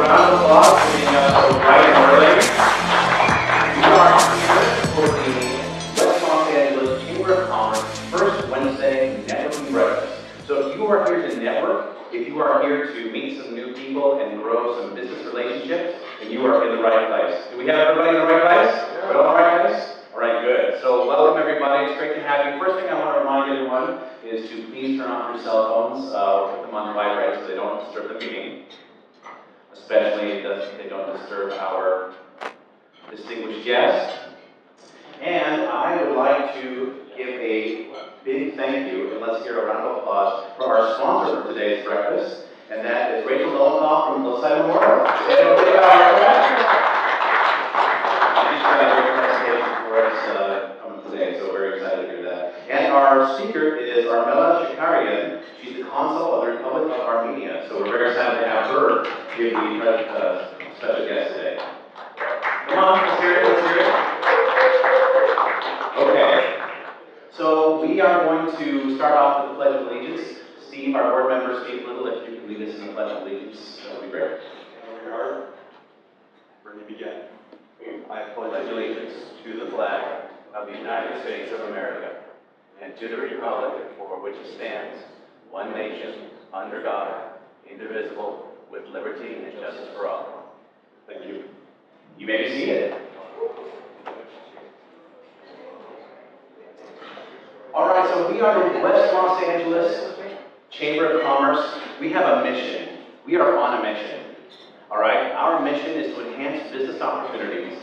round of applause for being up so bright and early. We are here for the West Los Angeles Chamber of Commerce first Wednesday networking breakfast. So if you are here to network, if you are here to meet some new people and grow some business relationships, then you are in the right place. Do we have everybody in the right place? We're all in the right place? All right, good. So welcome everybody. It's great to have you. First thing I want to remind everyone is to please turn off your cell phones or put them on vibrate so they don't disturb the meeting. Especially if they don't disturb our distinguished guest. And I would like to give a big thank you, and let's hear a round of applause for our sponsor for today's breakfast, and that is Rachel Dolikoff from Hillside Memorial. She's got a great presentation for us today, so very excited to hear that. And our speaker is Armella Shakarian. She's the consul of the Republic of Armenia, so we're very excited to have her give the special guest today. Come on, let's hear it, let's hear it. Okay, so we are going to start off with the Pledge of Allegiance. Steve, our board member, Steve Little, if you can lead us in the Pledge of Allegiance, that would be great. Your heart, ready to begin. I pledge allegiance to the flag of the United States of America and to the republic for which it stands, one nation, under God, indivisible, with liberty and justice for all. Thank you. You may be seated. All right, so we are in West Los Angeles Chamber of Commerce. We have a mission. We are on a mission. All right, our mission is to enhance business opportunities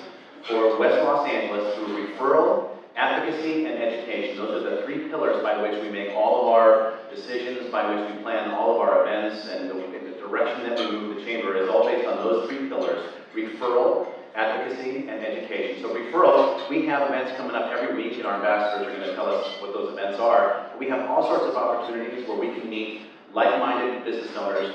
for West Los Angeles through referral, advocacy, and education. Those are the three pillars by which we make all of our decisions, by which we plan all of our events, and the direction that we move the chamber is all based on those three pillars: referral, advocacy, and education. So referral, we have events coming up every week, and our ambassadors are going to tell us what those events are. We have all sorts of opportunities where we can meet like-minded business owners,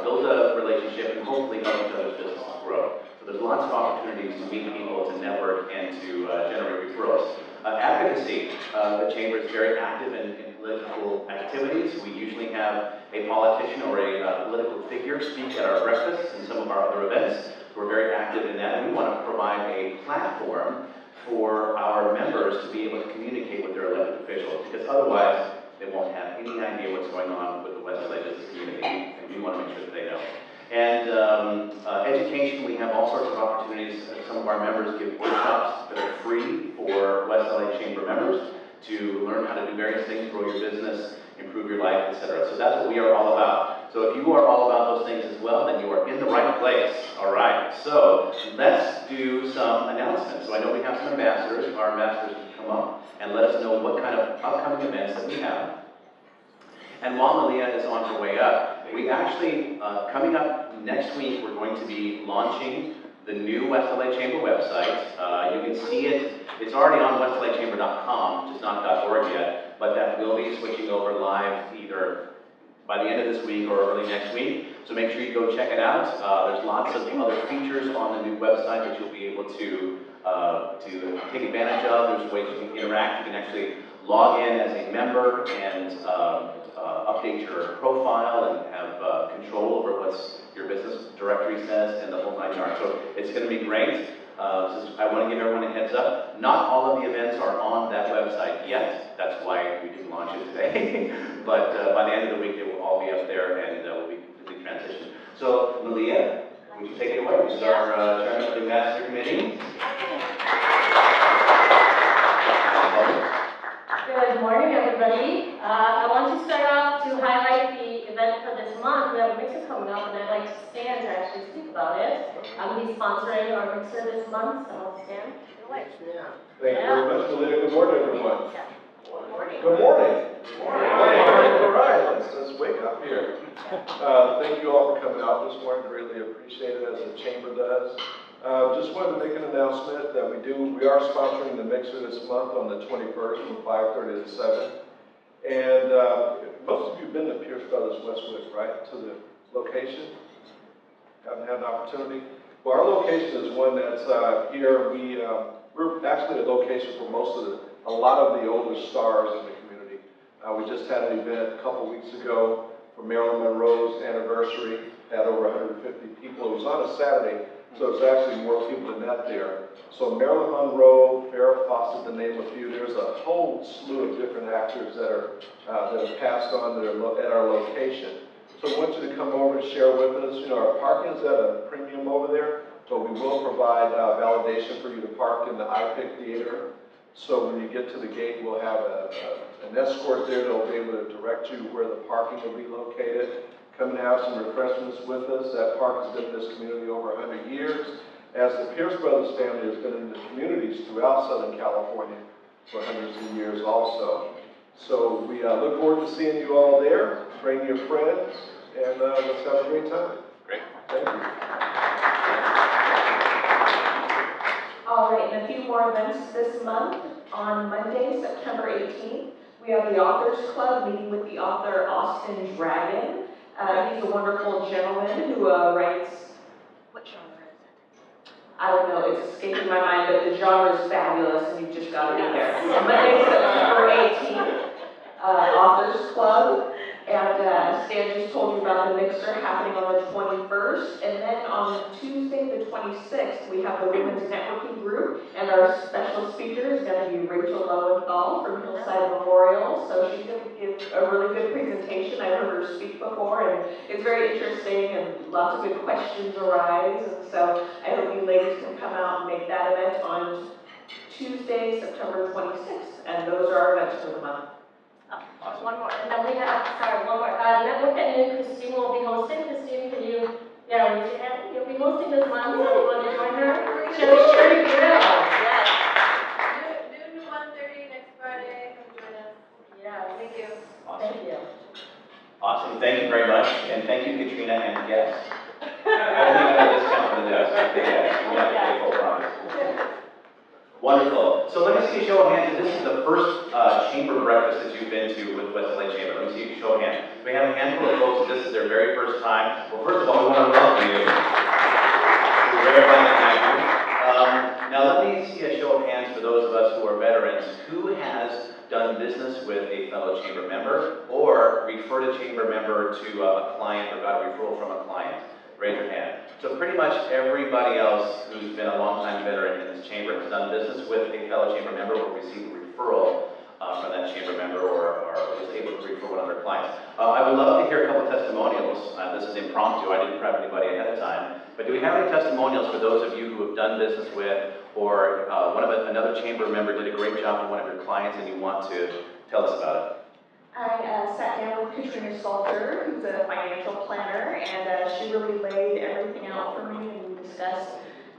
build a relationship, and hopefully help each other's businesses grow. So there's lots of opportunities to meet people, to network, and to generate referrals. Advocacy, the chamber is very active in political activities. We usually have a politician or a political figure speak at our breakfasts and some of our other events. We're very active in that, and we want to provide a platform for our members to be able to communicate with their elected officials, because otherwise they won't have any idea what's going on with the West LA business community, and we want to make sure that they know. And education, we have all sorts of opportunities. Some of our members give workshops that are free for West LA Chamber members to learn how to do various things, grow your business, improve your life, etc. So that's what we are all about. So if you are all about those things as well, then you are in the right place. All right, so let's do some announcements. So I know we have some ambassadors. Our ambassadors can come up and let us know what kind of upcoming events that we have. And while Malia is on her way up, we actually, coming up next week, we're going to be launching the new West LA Chamber website. You can see it. It's already on westlachamber.com, just not .org yet, but that will be switching over live either by the end of this week or early next week. So make sure you go check it out. There's lots of other features on the new website that you'll be able to take advantage of. There's ways you can interact. You can actually log in as a member and update your profile and have control over what your business directory says and the whole 9 yards. So it's going to be great. I want to give everyone a heads up. Not all of the events are on that website yet. That's why we didn't launch it today. But by the end of the week, they will all be up there and will be completely transitioned. So, Malia, would you take it away? This is our chairman of the Ambassador Committee. Good morning, everybody. I want to start off to highlight the event for this month. We have a mixer coming up, and I'd like Stan to actually speak about it. He's sponsoring our mixer this month, so Stan, take it away. Thank you very much, Melinda. Good morning, everyone. Good morning. Good morning. All right, let's wake up here. Thank you all for coming out this morning. Really appreciate it, as the chamber does. Just wanted to make an announcement that we are sponsoring the mixer this month on the 21st from 5:30 to 7. And most of you have been to Pierce Brothers Westwood, right? To the location? Haven't had an opportunity? Well, our location is one that's here. We're actually a location for a lot of the older stars in the community. We just had an event a couple weeks ago for Marilyn Monroe's anniversary, had over 150 people. It was on a Saturday, so it was actually more people than that there. So Marilyn Monroe, Farrah Fawcett, to name a few, there's a whole slew of different actors that have passed on that are at our location. So I want you to come over and share with us. You know, our parking is at a premium over there, but we will provide validation for you to park in the iPic theater. So when you get to the gate, we'll have an escort there that'll be able to direct you where the parking will be located. Come and have some refreshments with us. That park has been in this community over 100 years. As the Pierce Brothers family has been in the communities throughout Southern California for hundreds of years also. So we look forward to seeing you all there. Bring your friends, and let's have a great time. Great. Thank you. All right, and a few more events this month. On Monday, September 18th, we have the Authors Club meeting with the author Austin Dragon. He's a wonderful gentleman who writes, what genre is it? I don't know, it's escaping my mind, but the genre is fabulous and you've just got to be there. So Monday, September 18th, Authors Club. And Stan just told you about the mixer happening on the 21st. And then on Tuesday, the 26th, we have the Women's Networking Group. And our special speaker is going to be Rachel Lowenthal from Hillside Memorial. So she's going to give a really good presentation. I've heard her speak before, and it's very interesting, and lots of good questions arise. And so I hope you ladies can come out and make that event on Tuesday, September 26th. And those are our events for the month. Oh, one more, and then we have, sorry, one more. Network at noon, Christine will be hosting. Christine, can you, raise your hand? You'll be hosting this month, so you want to join her? She'll be sharing your grill. Yes. Noon to 1:30 next Friday, come join us. Yeah, Thank you. Awesome. thank you. Awesome. Thank you very much, and thank you, Katrina and guests. I think I got a discount for the guests. Yes, we have to pay full price. Wonderful. So let me see a show of hands. This is the first chamber breakfast that you've been to with West LA Chamber. Let me see a show of hands. We have a handful of folks that this is their very first time. Well, first of all, we want to welcome you. We're very glad to have you. Now let me see a show of hands for those of us who are veterans. Who has done business with a fellow chamber member or referred a chamber member to a client or got a referral from a client? Raise your hand. So pretty much everybody else who's been a longtime veteran in this chamber has done business with a fellow chamber member or received a referral from that chamber member or was able to refer one of their clients. I would love to hear a couple testimonials. This is impromptu. I didn't prep anybody ahead of time. But do we have any testimonials for those of you who have done business with or another chamber member did a great job for one of your clients and you want to tell us about it? I sat down with Katrina Salter, who's a financial planner, and she really laid everything out for me, and we discussed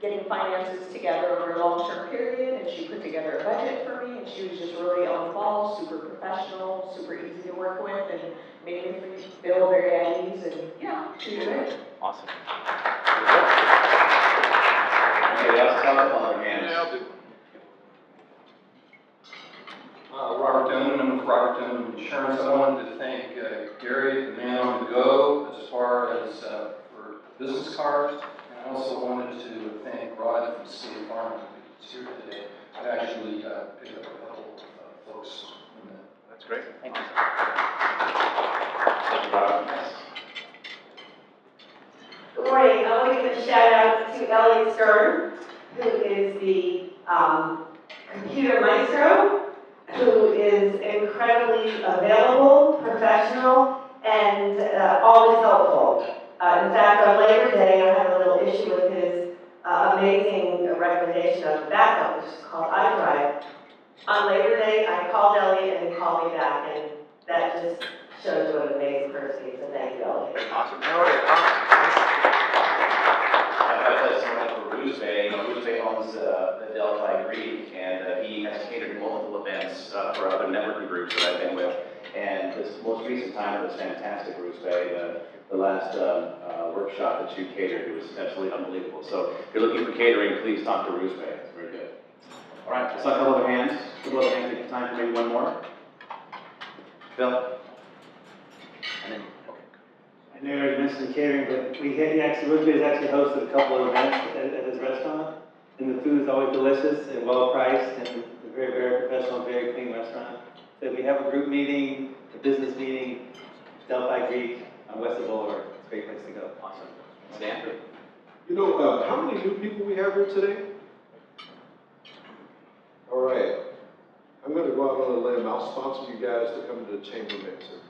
getting finances together over a long-term period, and she put together a budget for me, and she was just really on the ball, super professional, super easy to work with, and made me feel very at ease, and yeah, she was great. Awesome. Anybody else have on their hands? Yeah, I'll do. Robert Dillon, I'm with Robert Dillon Insurance. I wanted to thank Gary, the man on the go, as far as for business cards. And I also wanted to thank Rod from State Farm, who's here today. I actually picked up a couple of folks from that. That's great. Thank you. Thank you, Rob. Good morning. I want to give a shout out to Elliot Stern, who is the computer maestro, who is incredibly available, professional, and always helpful. In fact, on Labor Day, I had a little issue with his amazing recommendation of a backup, which is called iDrive. On Labor Day, I called Elliot, and he called me back, and that just shows what an amazing person he is. So thank you, Elliot. Awesome. I have a testimony for Bruce Bay. Bruce Bay owns the Delphi Greek, and he has catered multiple events for other networking groups that I've been with. And this most recent time, it was fantastic, Bruce Bay. The last workshop that you catered, it was absolutely unbelievable. So if you're looking for catering, please talk to Bruce Bay. It's very good. All right, let's not couple other hands. Couple other hands. Take time for maybe one more. Phil. And then. I know you already mentioned the catering, but Bruce Bay has actually hosted a couple of events at his restaurant, and the food is always delicious and well priced, and it's a very, very professional, very clean restaurant. So if we have a group meeting, a business meeting, Delphi Greek on West Boulevard. great place to go. Awesome. Stan? You know, how many new people we have here today? All right. I'm gonna go out on a limb. I'll sponsor you guys to come to the chamber mixer.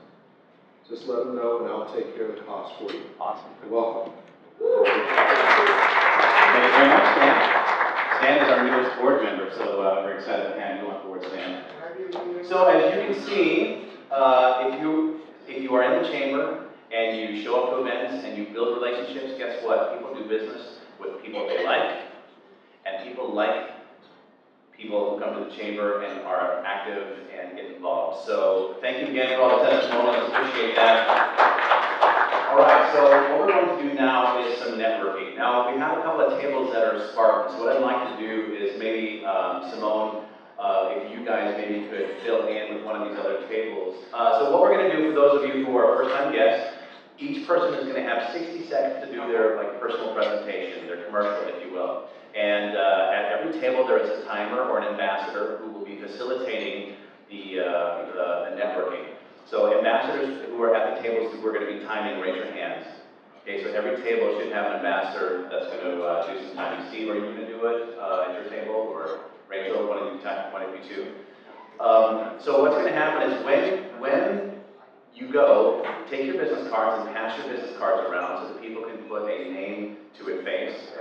Just let them know and I'll take care of the cost for you. Awesome. You're welcome. Thank you very much, Stan. Stan is our newest board member, so we're excited to have you on board, Stan. So as you can see, if you are in the chamber and you show up to events and you build relationships, guess what? People do business with people they like, and people like people who come to the chamber and are active and get involved. So thank you again for all the testimonials, appreciate that. All right, so what we're going to do now is some networking. Now, we have a couple of tables that are Spartans. What I'd like to do is maybe, Simone, if you guys maybe could fill in with one of these other tables. So what we're going to do for those of you who are first-time guests, each person is going to have 60 seconds to do their personal presentation, their commercial, if you will. And at every table there is a timer or an ambassador who will be facilitating the networking. So ambassadors who are at the tables who are going to be timing, raise your hands. Okay, so every table should have an ambassador that's going to do some timing. Steve, are you going to do it at your table, or Rachel, one of you two? So what's going to happen is when you go, take your business cards and pass your business cards around so that people can put a name to a face.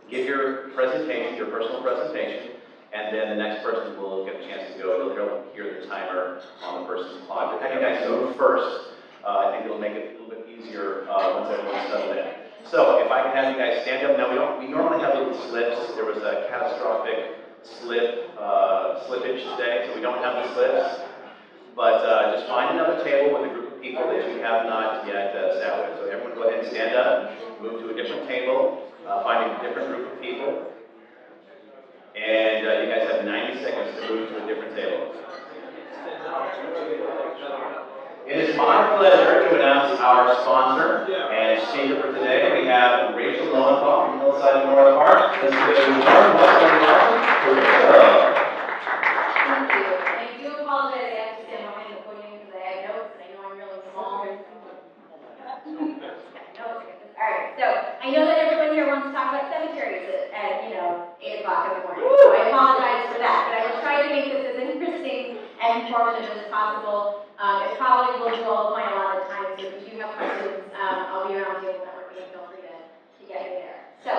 Give your presentation, your personal presentation, and then the next person will get a chance to go. They'll hear the timer on the person's clock. Have you guys go first? I think it'll make it a little bit easier once everyone's settled in. So if I can have you guys stand up. Now we normally have little slips. There was a catastrophic slippage today, so we don't have the slips. But just find another table with a group of people that you have not yet sat with. So everyone go ahead and stand up, move to a different table, find a different group of people. And you guys have 90 seconds to move to a different table. It is my pleasure to announce our sponsor and speaker for today. We have Rachel Lowenthal from Hillside Memorial Park. Let's give a warm welcome to Rachel. Thank you. And I do apologize, I have to stand behind the podium because I have notes and I know I'm really small. Alright, so I know that everyone here wants to talk about cemeteries at 8 o'clock in the morning. So I apologize for that, but I will try to make this as interesting and informative as possible. It probably will go all of my allotted time, so if you have questions, I'll be around table networking, feel free to get me there. So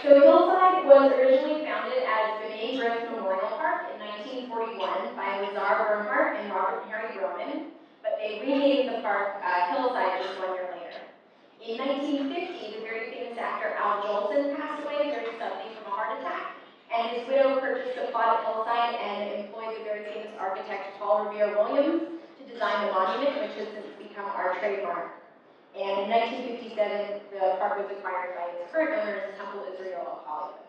Hillside was originally founded as B'nai B'rith Memorial Park in 1941 by Lazar Bernhardt and Robert and Harry Roman, but they renamed the park Hillside just 1 year later. In 1950, the very famous actor Al Jolson passed away very suddenly from a heart attack, and his widow purchased a plot at Hillside and employed the very famous architect Paul Revere Williams to design the monument, which has since become our trademark. And in 1957, the park was acquired by its current owners, Temple Israel of Hollywood.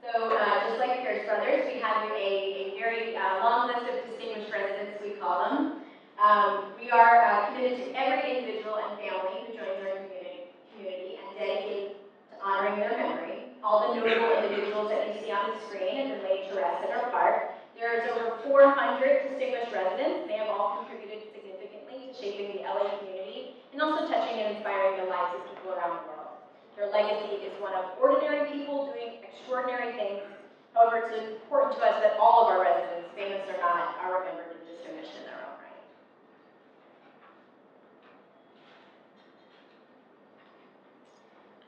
So just like Pierce Brothers, we have a very long list of distinguished residents, we call them. We are committed to every individual and family who joins our community and dedicated to honoring their memory. All the notable individuals that you see on the screen have been laid to rest at our park. There is over 400 distinguished residents. They have all contributed significantly to shaping the LA community and also touching and inspiring the lives of people around the world. Their legacy is one of ordinary people doing extraordinary things. However, it's important to us that all of our residents, famous or not, are remembered and distinguished in their own right.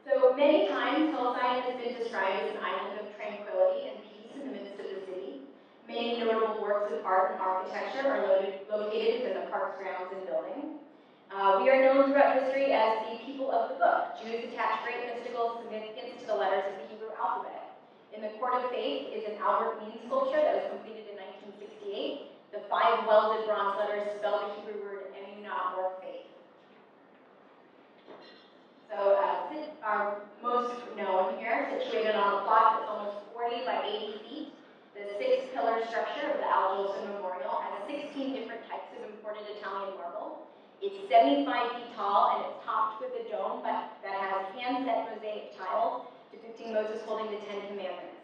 So many times, Hillside has been described as an island of tranquility and peace in the midst of the city. Many notable works of art and architecture are located within the park's grounds and buildings. We are known throughout history as the people of the book. Jews attach great mystical significance to the letters of the Hebrew alphabet. In the Court of Faith is an Albert Means sculpture that was completed in 1968. The 5 welded bronze letters spell the Hebrew word emunah, or faith. So our most known here, situated on a plot that's almost 40 by 80 feet. The 6-pillar structure of the Al Jolson Memorial has 16 different types of imported Italian marble. It's 75 feet tall and it's topped with a dome that has hand-set mosaic tiles depicting Moses holding the 10 Commandments.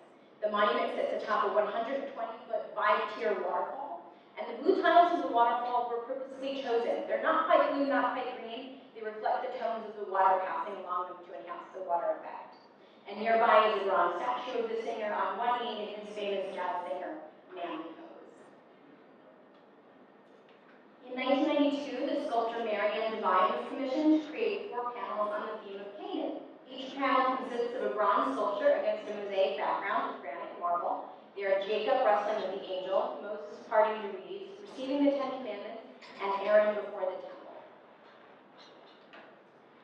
The monument sits atop a 120-foot 5-tier waterfall And the blue tiles of the waterfall were purposely chosen. They're not quite blue, not quite green. They reflect the tones of the water passing along them to enhance the water effect. And nearby is a bronze statue of the singer on one knee and his famous jazz singer, Manly Hose. In 1992, the sculptor Marianne Devine was commissioned to create 4 panels on the theme of Canaan. Each panel consists of a bronze sculpture against a mosaic background with granite and marble. They are Jacob wrestling with the angel, Moses parting the reeds, receiving the 10 Commandments, and Aaron before the temple.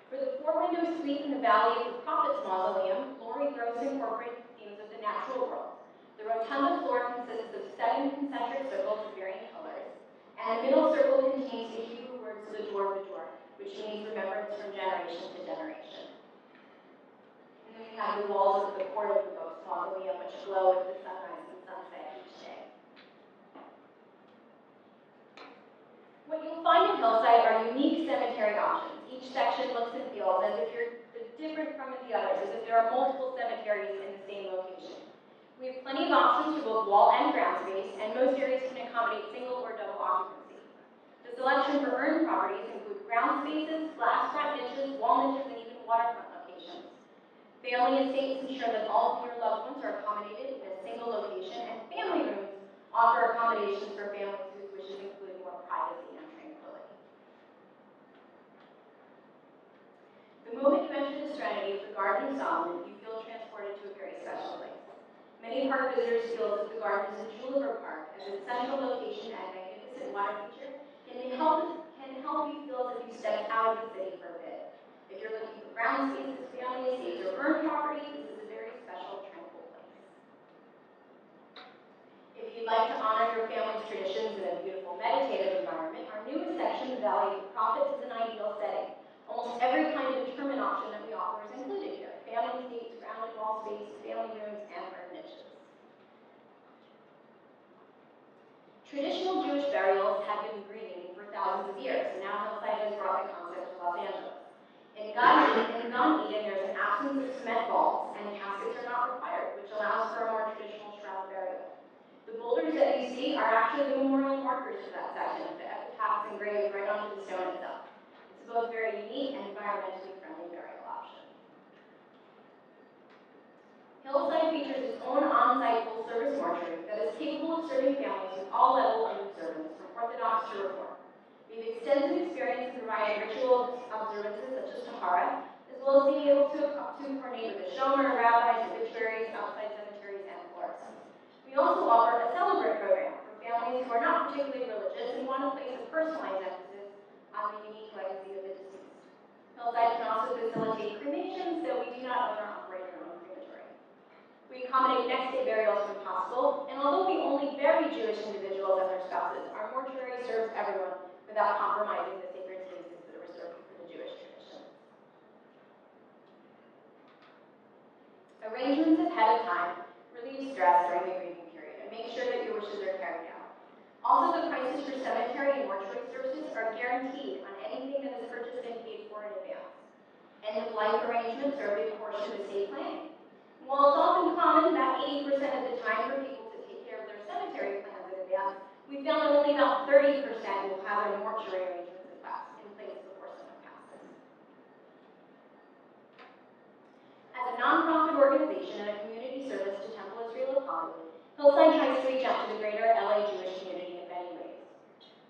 For the 4-window suite in the Valley of the Prophets Mausoleum, Lori Gross incorporated themes of the natural world. The rotunda floor consists of 7 concentric circles of varying colors, and the middle circle contains the Hebrew words of the door, which means remembrance from generation to generation. And then we have the walls of the court of the Ghost Mausoleum, which glow with the sunrise and sunset each day. What you'll find in Hillside are unique cemetery options. Each section looks and feels as if you're different from the others, as if there are multiple cemeteries in the same location. We have plenty of options for both wall and ground space, and most areas can accommodate single or double occupancy. The selection for earned properties include ground spaces, glass front niches, wall niches, and even waterfront locations. Family estates ensure that all of your loved ones are accommodated in a single location, and family rooms offer accommodations for families whose wishes include more privacy and tranquility. The moment you enter the serenity of the Garden of Solomon, you feel transported to a very special place. Many park visitors feel that the garden is a jewel of our park, as its central location and magnificent water feature can help you feel as if you stepped out of the city for a bit. If you're looking for ground spaces, family estates, or earned property, this is a very special, tranquil place. If you'd like to honor your family's traditions in a beautiful, meditative environment, our newest section, the Valley of the Prophets, is an ideal setting. Almost every kind of determined option that we offer is included here. Family estates, grounded wall space, family rooms, and earned niches. Traditional Jewish burials have been breathing for thousands of years, and now Hillside has brought the concept to Los Angeles. In Gan Eden, there's an absence of cement vaults, and caskets are not required, which allows for a more traditional shroud burial. The boulders that you see are actually the memorial markers for that section, the epitaphs engraved right onto the stone itself. It's both very unique and environmentally friendly burial option. Hillside features its own on-site full-service mortuary that is capable of serving families with all levels of observance, from Orthodox to Reform. We have extensive experience in providing ritual observances such as Tahara, as well as being able to coordinate with the shomer, rabbis, obituaries, outside cemeteries, and florists. We also offer a celebrate program for families who are not particularly religious and want to place a personalized emphasis on the unique legacy of the deceased. Hillside can also facilitate cremations, though we do not own or operate our own crematory. We accommodate next-day burials when possible, and although we only bury Jewish individuals and their spouses, our mortuary serves everyone without compromising the sacred spaces that are reserved for the Jewish tradition. Arrangements ahead of time relieve stress during the grieving period and make sure that your wishes are carried out. Also, the prices for cemetery and mortuary services are guaranteed on anything that is purchased and paid for in advance. End-of-life arrangements are a big portion of estate planning. While it's often common, about 80% of the time, for people to take care of their cemetery plans in advance, we found that only about 30% will have their mortuary arrangements in place before someone passes. As a nonprofit organization and a community service to Temple Israel of Hollywood, Hillside tries to reach out to the greater LA Jewish community in many ways.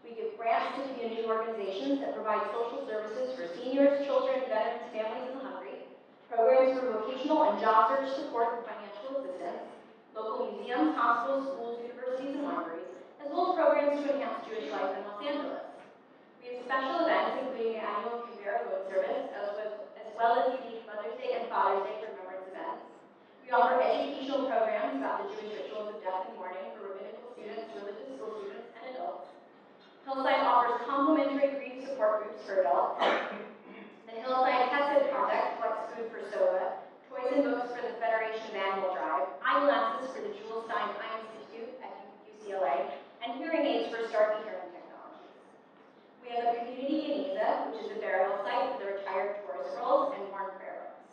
We give grants to community organizations that provide social services for seniors, children, veterans, families, and the hungry, programs for vocational and job search support and financial assistance, local museums, hospitals, schools, universities, and libraries, as well as programs to enhance Jewish life in Los Angeles. We have special events, including the annual Kibera Road Service, as well as unique Mother's Day and Father's Day remembrance events. We offer educational programs about the Jewish rituals of death and mourning for rabbinical students, religious school students, and adults. Hillside offers complimentary grief support groups for adults. The Hillside Hesed Project collects food for SOVA, toys and books for the Federation's annual drive, eyeglasses for the Jules Stein Eye Institute at UCLA, and hearing aids for Starkey Hearing Technologies. We have a community in Giza, which is a burial site for the retired tourist roles and worn prayer books.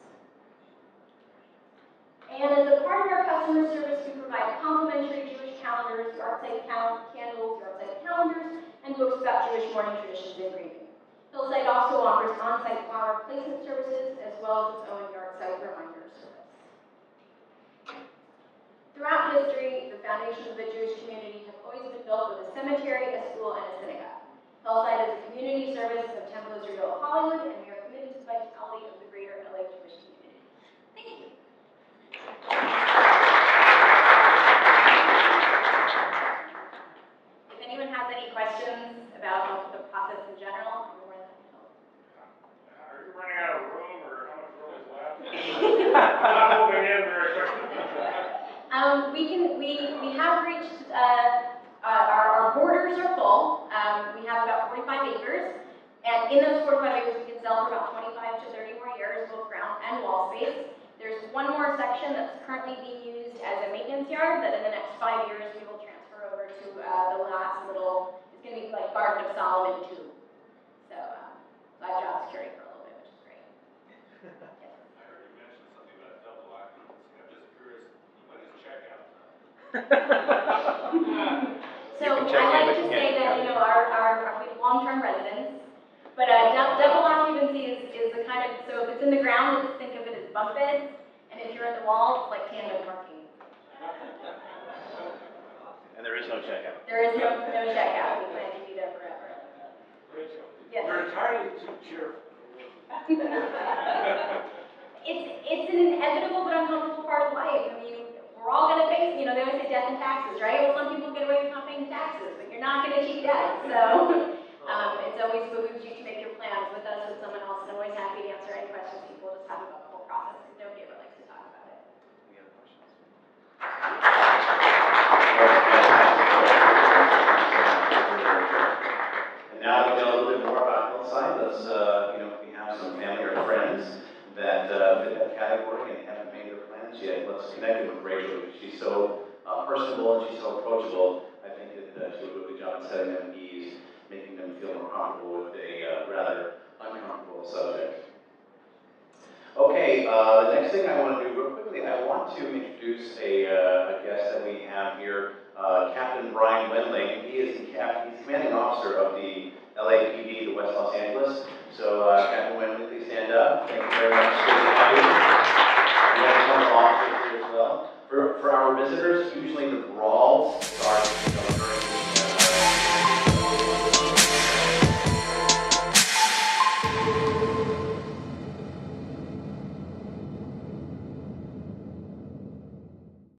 And as a part of our customer service, we provide complimentary Jewish calendars, yard site candles, yard site calendars, and books about Jewish mourning traditions and grieving. Hillside also offers on-site flower placement services as well as its own yard site reminder service. Throughout history, the foundations of the Jewish community have always been built with a cemetery, a school, and a synagogue. Hillside is a community service of Temple Israel Hollywood, and we are committed to the vitality of the greater LA Jewish community. Thank you. If anyone has any questions about the process in general, I'm more than happy to help. Are you running out of room, or how much room is left? I'm moving in very quickly. We have reached, our borders are full. We have about 45 acres, and in those 45 acres, we can sell for about 25 to 30 more years, both ground and wall space. There's one more section that's currently being used as a maintenance yard that in the next 5 years, we will transfer over to the last little, it's gonna be like Garden of Solomon 2. So, I have job security for a little bit, which is great. Yes. I heard you mention something about double occupancy. I'm just curious, when is checkout? So I like to say that, we have long-term residents, but double occupancy is the kind of, so if it's in the ground, let's think of it as bunk beds, and if you're in the wall, it's like tandem parking. And there is no checkout. There is no checkout, we plan to be there forever. Rachel, Yes. you're entirely too cheerful. It's an inevitable but uncomfortable part of life. I mean, we're all gonna face, they always say death and taxes, right? Well, some people get away with not paying taxes, but you're not gonna cheat death, so. It's always behooves you to make your plans with us, with someone else, and I'm always happy to answer any questions people just have about the whole process, because nobody ever likes to talk about it. Any other questions? And now to know a little bit more about Hillside, let's, if we have some family or friends that fit that category and haven't made their plans yet, let's connect them with Rachel, because she's so personable and she's so approachable. I think that she'll do a good job of setting them at ease, making them feel more comfortable with a rather uncomfortable subject. Okay, the next thing I want to do real quickly, I want to introduce a guest that we have here, Captain Brian Wendling. He's commanding officer of the LAPD, the West Los Angeles. So, Captain Wendling, please stand up. Thank you very much. We have some officers here as well. For our visitors, usually the brawl starts during the